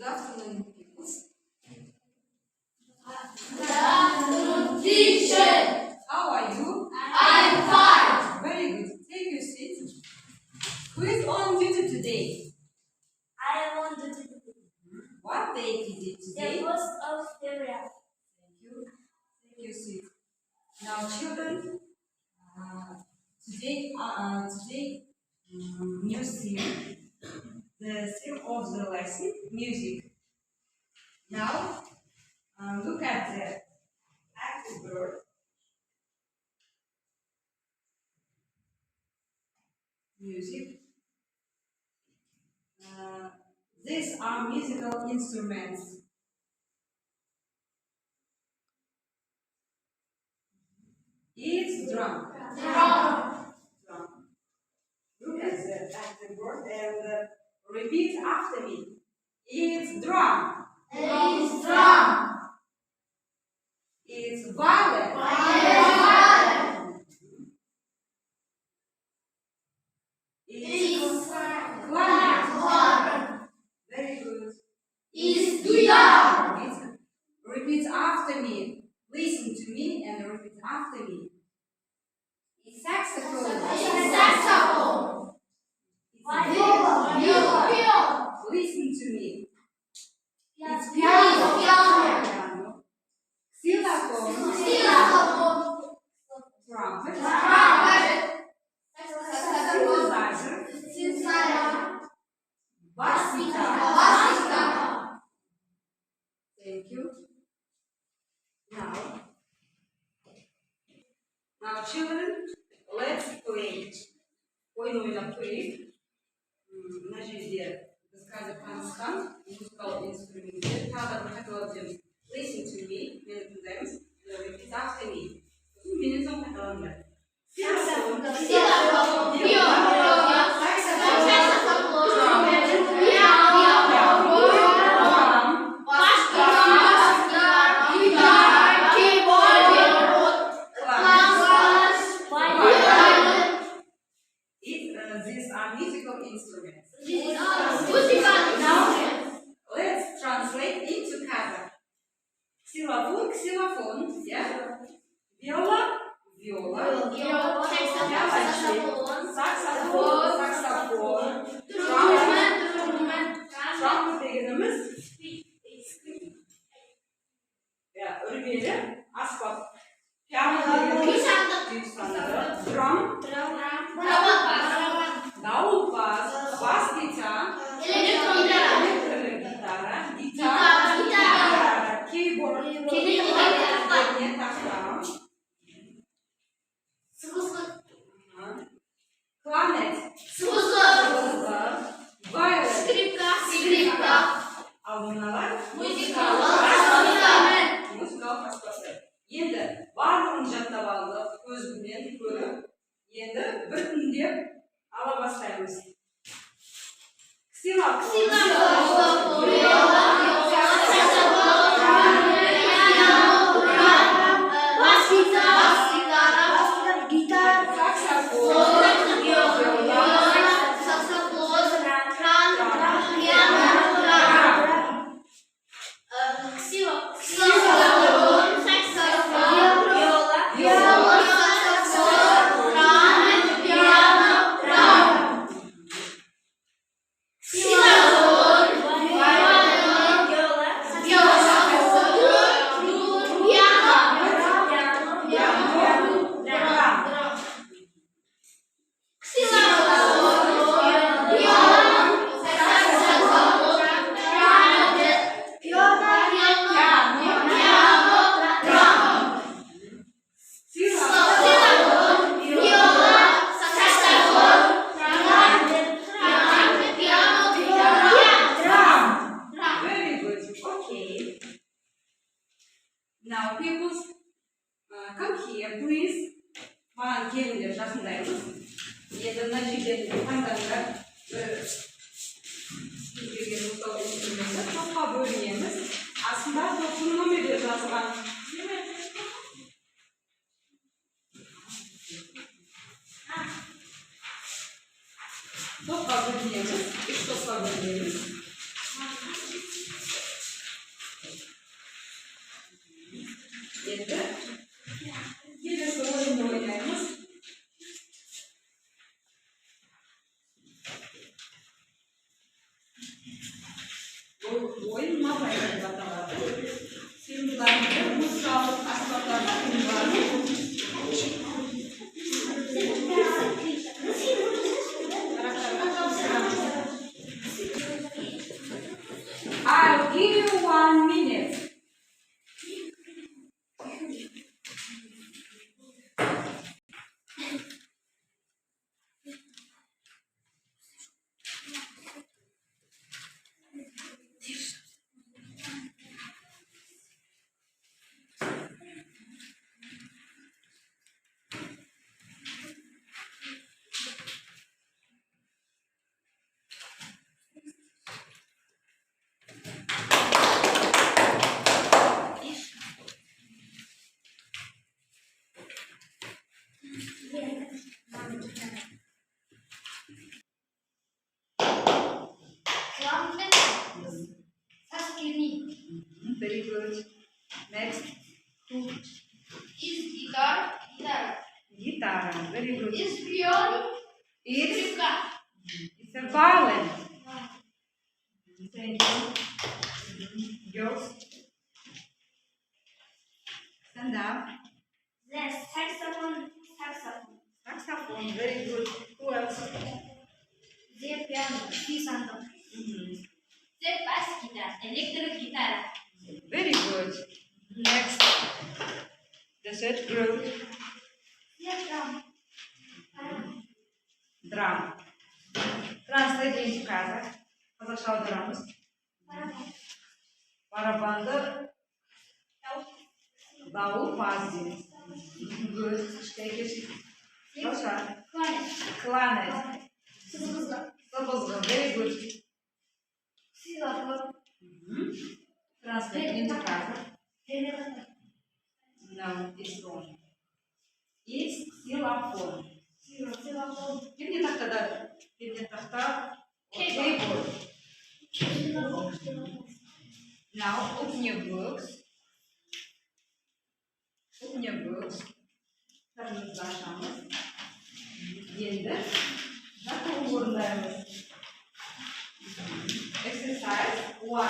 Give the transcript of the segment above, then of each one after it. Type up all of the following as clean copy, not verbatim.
Good afternoon, pupils. Good afternoon, teacher. How are you? I'm fine. Very good. Take your seat. Who is on duty today? I am on duty today. What date is it today? The 1st of February. Thank you. Take your seat. Now, children, today new theme. The theme of the lesson, music. Now, look at the active verb. Music. These are musical instruments. It's drum. Drum. Drum. Look at the active word and repeat after me. It's drum. It's drum. It's violin. Violin. It's clarinet. very good. It's guitar. Repeat after me. Listen to me and repeat after me. It's saxophone. It's saxophone. It's Viola. Listen to me. It's Piano. piano. Xylophone. Xylophone. Trumpet. Trumpet. Synthesizer. Synthesizer. Bass guitar. Bass guitar. Thank you. Now children, let's play. Oyun oynap koyayım. Mına жерде biz қазір танысқан музыкалық инструментті тағы да қайталап өтеміз. Listen to me, мені тыңдаймыз. Repeat after me. Менен соң қайталаңдар. Xylophone. These are musical instruments. Now, let's translate into Kazakh. Xylophone, xylophone, yeah? Viola, viola. Saxophone, saxophone. Trumpet deganimiz. Ya, örgeli, asbab. Piano deganimiz. Drum. Davul bas, bass guitar, electric guitar, keyboard, clarinet, violin, al bunlar musikal aspaplar. Endi bарлығын жаттап алдық, көзбен көріп, енді біртіндеп ала бастаймыз. Now, pupils, come here, please. Маған келіңдер, жақындаймыз. Енді мына жерден таңдаңдар. Берген музыкалық инструментті топқа бөлінеміз. Астында топтың номері жазылған. Топқа бөлінеміз. 3 топқа бөлінеміз. oyun mapayla atılады. Filmlerde muzikалық аспаптарда film var. I'll give you 1 minute. Very good. Next. Is guitar, guitar. Guitar. Very good. Is violin, It's skрипка. a violin. Thank you. Girls. Stand up. The saxophone, saxophone. Saxophone. Very good. Who else? The piano, piano. The bass guitar, electric guitar. Very good. Next. The third group. The drum. Drum. Translate into Kazakh. Қазақша аударамыз. Барабанды дауыл паз дейміз. Good. Take it. Хорошо. Кланет. Сыбызғы. Very good. Xylophone. Translate into Kazakh. No, it's wrong. It's xylophone. Xylophone. Где тахта? Keyboard. Now open your books. Open your books. Tarımızda aşağımız. Енді жату орындаймыз. Exercise 1.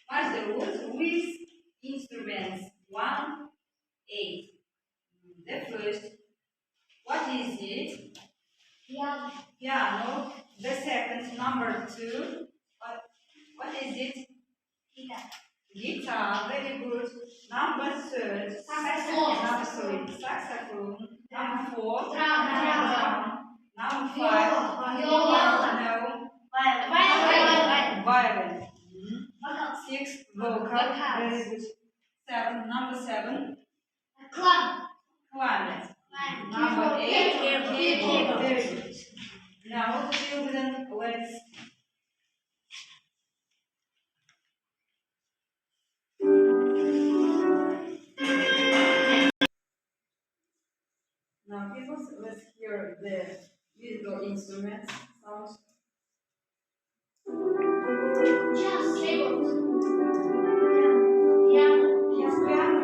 What's the rules with instruments? 1, 8. The first. What is it? Piano. Piano. The second, number 2. What is it? Guitar. Guitar. Very good. Number 3. Saxophone. Number 3. Saxophone. Number 4. Drum. Number 5. Viola. No. Violin. Violin. Vocal. 6. Vocal. Vocals. Very good. 7. Number 7. Clown. Clarinet. Number 8. Keyboard. Very good. Now, children, let's. Now, people, let's hear the musical instruments sounds. Yes, keyboard. Piano. Yes, piano.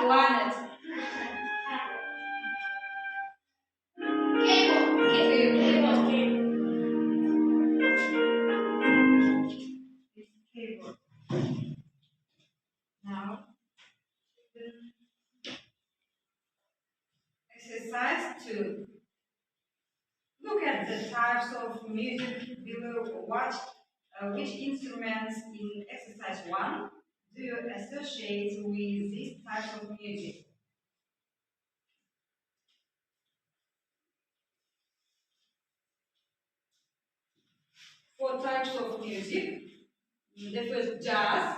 Clarinet. Keyboard. Now, exercise 2. Look at the types of music below. Watch Which instruments in exercise 1 do you associate with this type of music? Four types of music. The first jazz,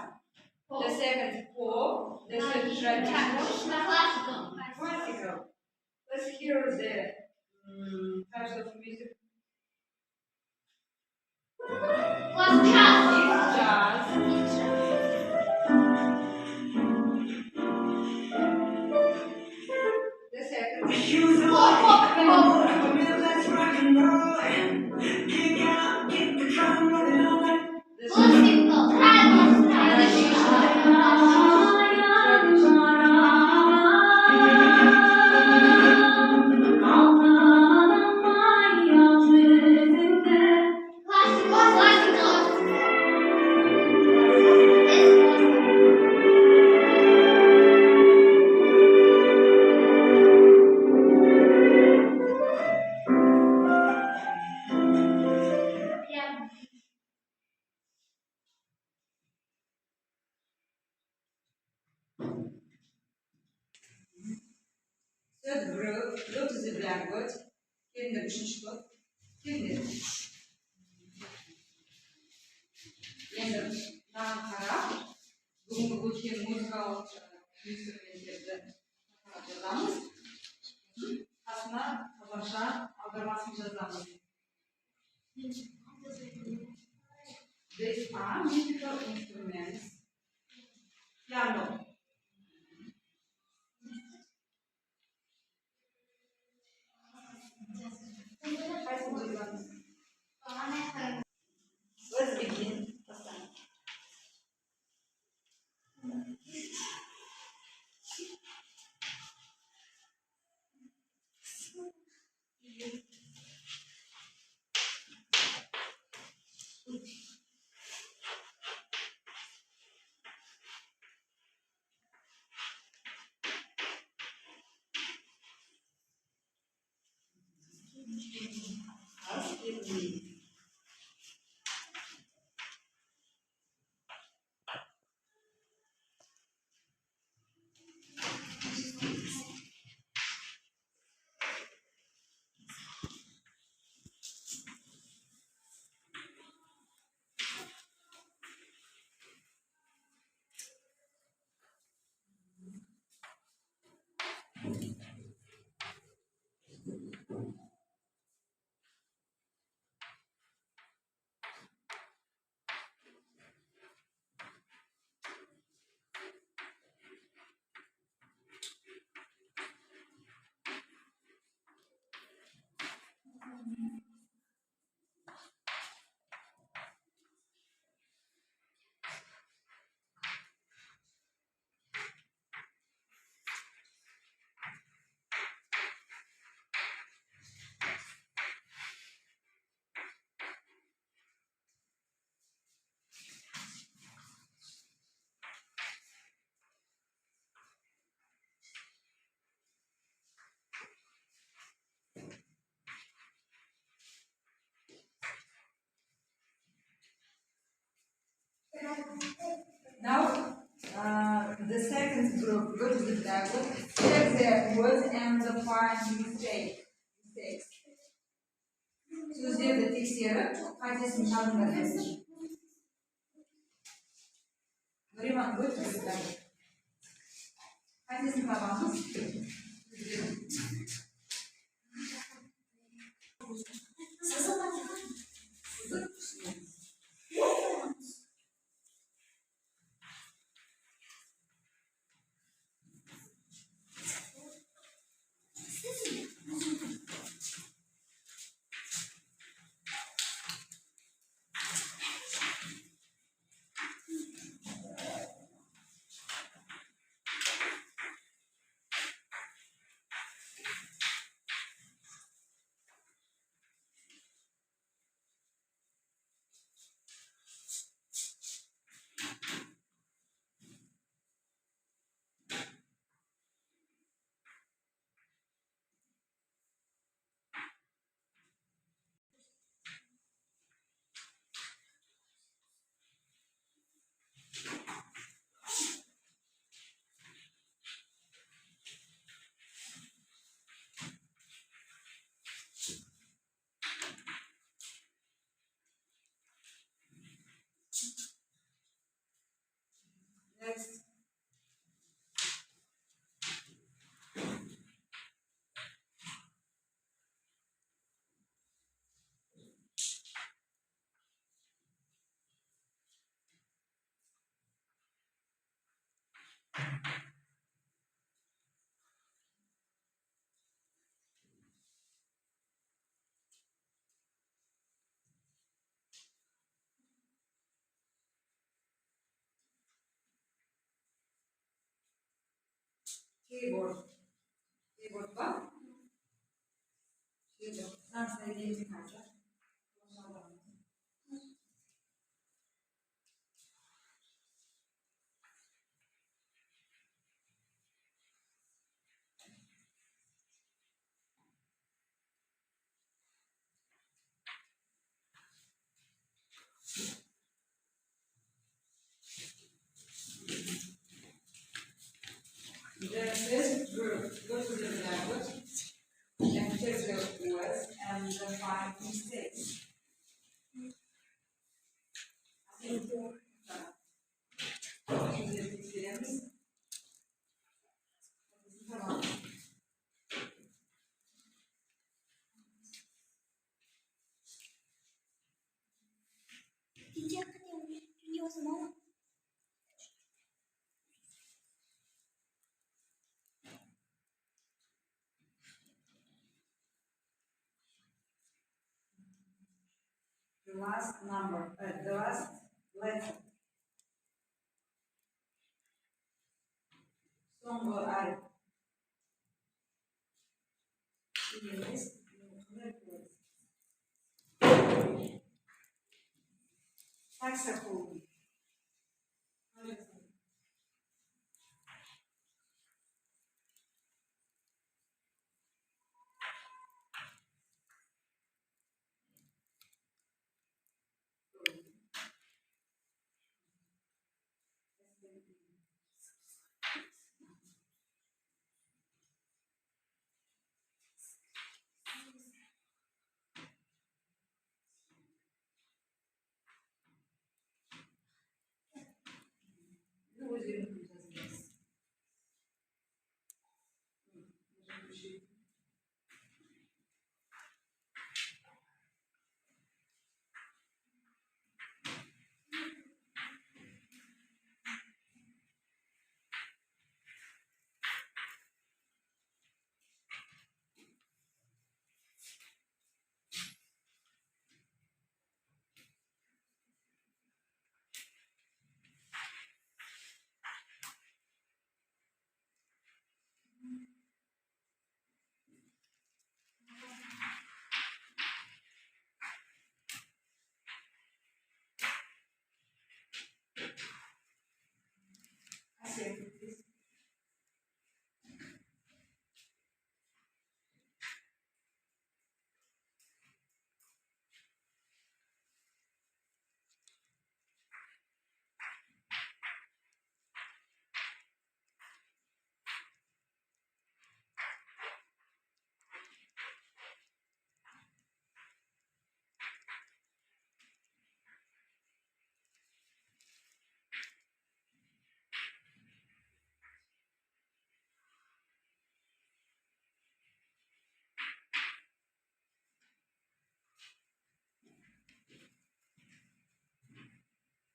the second pop, the third traditional, Classical. classical. Let's hear the types of music. What's jazz? It's jazz. The second. The Classical. Third group, go to the blackboard. Келіңдер үшінші топ. Келіңдер. Енді маған қарап, бүгінгі өткен музыкалық инструменттерді жазамыз. Қасына қазақша аудармасын жазамыз. These are musical instruments. Piano. Let's begin. Now, the second group, go to the blackboard, check the words and the find mistakes. Сөздерді тексеріп, қайтесін табыңдар. Нұриман, go to the blackboard. Қайтесін табамыз? Keyboard. Keyboard var. Keyboard. Sana yeni kalacak. The first group, go to the language, and check the words and find mistakes. The last number, the last letter. So'nggi harf. Saxophone.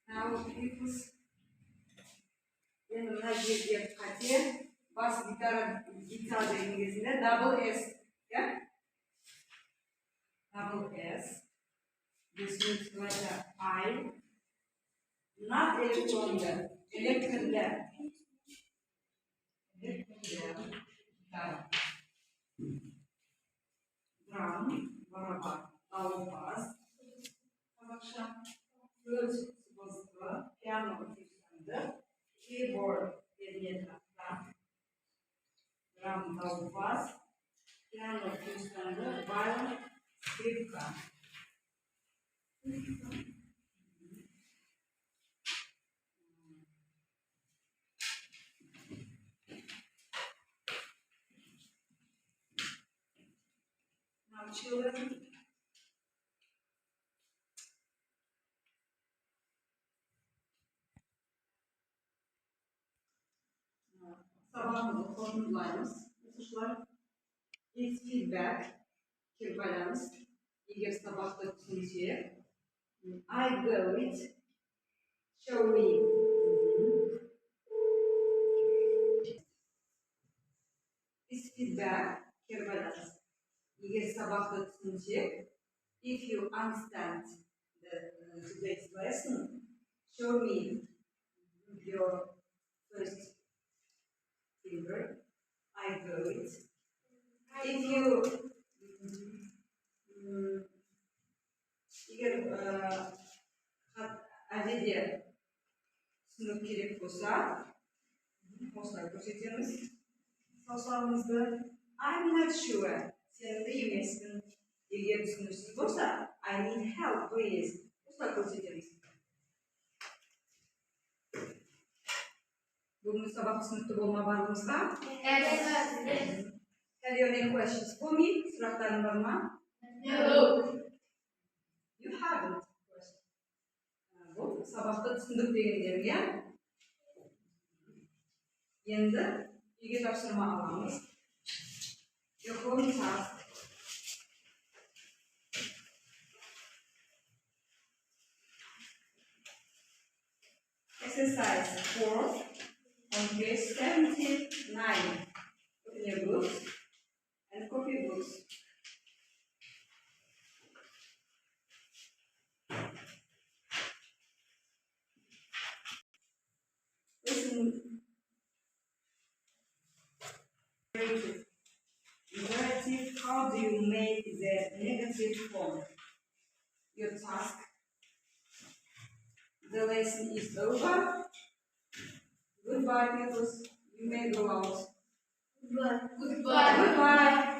Now, people's yanına girdiği katiye bas gitar İngilizce'de double S. Yeah? Double S. This means letter I. Not electronda. Electronda. Gitar. Drum. Barabak. Davul bas. Akşam. Flüt. Bozuklu. Piyano. Keyboard. Geriye tarafta. Drum. Davul bas. Piyano. Violin. Skripka. Now, children, sabahımızı konumlarımız, mesajlar, ilk feedback, kirbalans, eğer sabahta düşünce, I go it, show me. feedback care berasiz. Егер сабақты түсінсек, if you understand today's lesson, show me your first finger. I do it. If you егер әдеде түсіну керек болса, осылай көрсетеміз саусағымызды. I'm not sure. Сенімді емеспін. Егер түсінусіз болса, I need help, please. Осылай көрсетеміз. Бүгінгі сабақ түсінікті болма барлығымызға? Yes. Have you any questions for me? Сұрақтарың бар ма? No. You haven't. Бұл сабақты түсіндік дегендерге енді үйге тапсырма аламыз. Your home task. Exercise 4 on page 79. Open your books and copybooks. Listen. Imperative, how do you make the negative form? Your task. The lesson is over. Goodbye, pupils. You may go out. Goodbye. Goodbye.